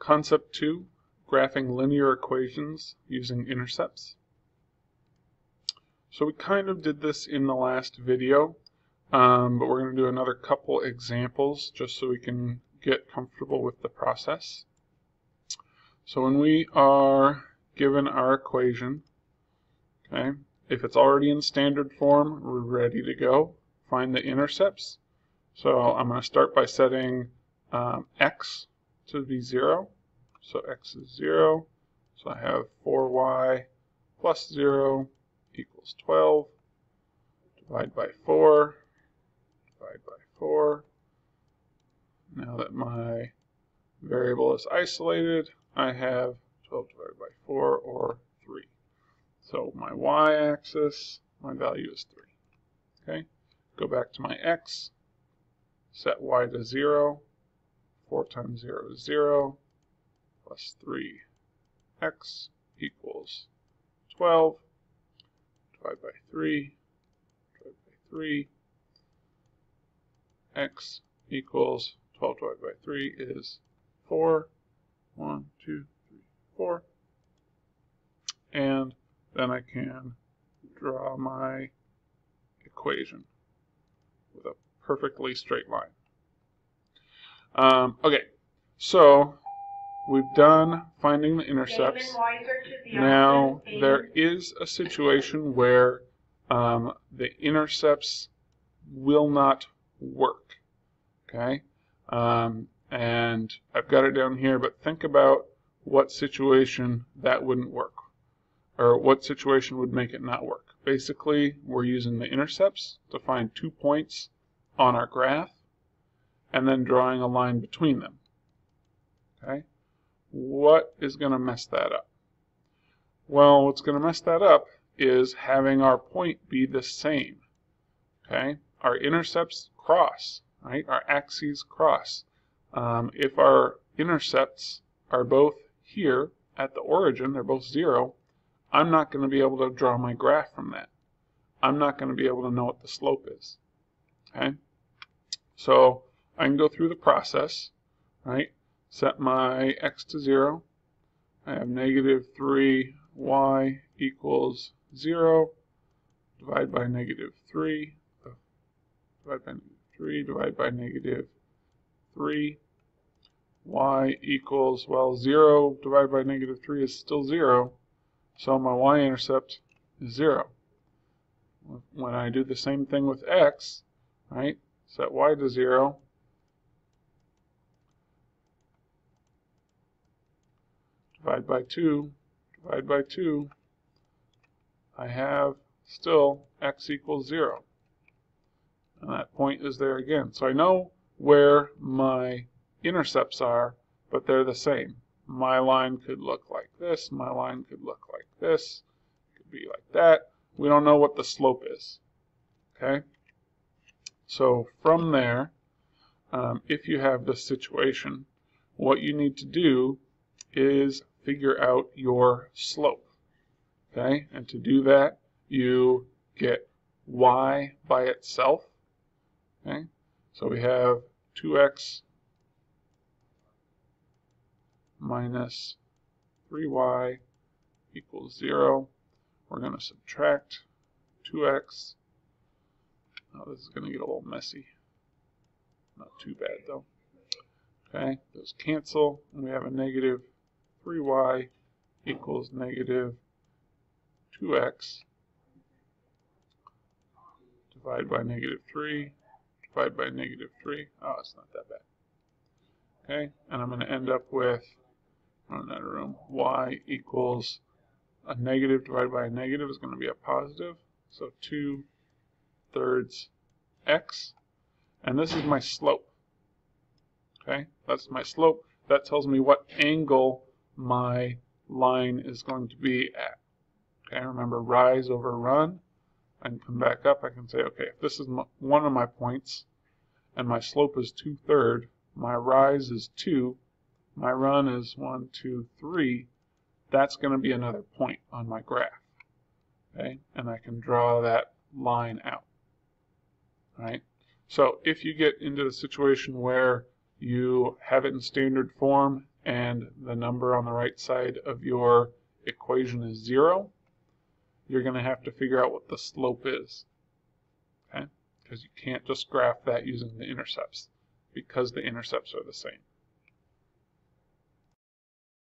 Concept 2, graphing linear equations using intercepts. So we kind of did this in the last video, but we're going to do another couple examples just so we can get comfortable with the process. So when we are given our equation, okay, if it's already in standard form, we're ready to go. Find the intercepts. So I'm going to start by setting x to be 0. So x is 0. So I have 4y plus 0 equals 12. Divide by 4. Divide by 4. Now that my variable is isolated, I have 12 divided by 4, or 3. So my y-axis, my value is 3. Okay, go back to my x, set y to 0. 4 times 0 is 0, plus 3x equals 12. Divide by 3, divide by 3. X equals 12 divided by 3 is 4. 1, 2, 3, 4. And then I can draw my equation with a perfectly straight line. Okay, so we've done finding the intercepts. Now there is a situation where the intercepts will not work. Okay, and I've got it down here, but think about what situation that wouldn't work, or what situation would make it not work. Basically, we're using the intercepts to find 2 points on our graph, and then drawing a line between them. Okay, what is going to mess that up? Well, what's going to mess that up is having our point be the same. Okay, our intercepts cross, right? Our axes cross. If our intercepts are both here at the origin, they're both 0, I'm not going to be able to draw my graph from that. I'm not going to be able to know what the slope is. Okay, so I can go through the process, right? Set my x to 0. I have negative 3y equals 0. Divide by negative 3. Divide by negative 3. Divide by negative 3. Y equals, well, 0 divided by negative 3 is still 0. So my y-intercept is 0. When I do the same thing with x, right? Set y to 0. Divide by 2, divide by 2, I have still x equals 0. And that point is there again. So I know where my intercepts are, but they're the same. My line could look like this, my line could look like this, it could be like that. We don't know what the slope is. Okay? So from there, if you have this situation, what you need to do is figure out your slope. Okay, and to do that, you get y by itself. Okay, so we have 2x minus 3y equals 0. We're going to subtract 2x. Now this is going to get a little messy. Not too bad though. Okay, those cancel, and we have a negative 3y equals negative 2x. Divide by negative 3. Divide by negative 3. Oh, it's not that bad. Okay, and I'm going to end up with, run out of room, y equals a negative divided by a negative is going to be a positive. So 2/3 x. And this is my slope. Okay, that's my slope. That tells me what angle my line is going to be at. Okay, remember rise over run. I can come back up. I can say, okay, if this is one of my points and my slope is 2/3, my rise is 2, my run is 1, 2, 3, that's going to be another point on my graph. Okay, and I can draw that line out. All right, so if you get into the situation where you have it in standard form and the number on the right side of your equation is 0, you're going to have to figure out what the slope is. Okay? Because you can't just graph that using the intercepts, because the intercepts are the same.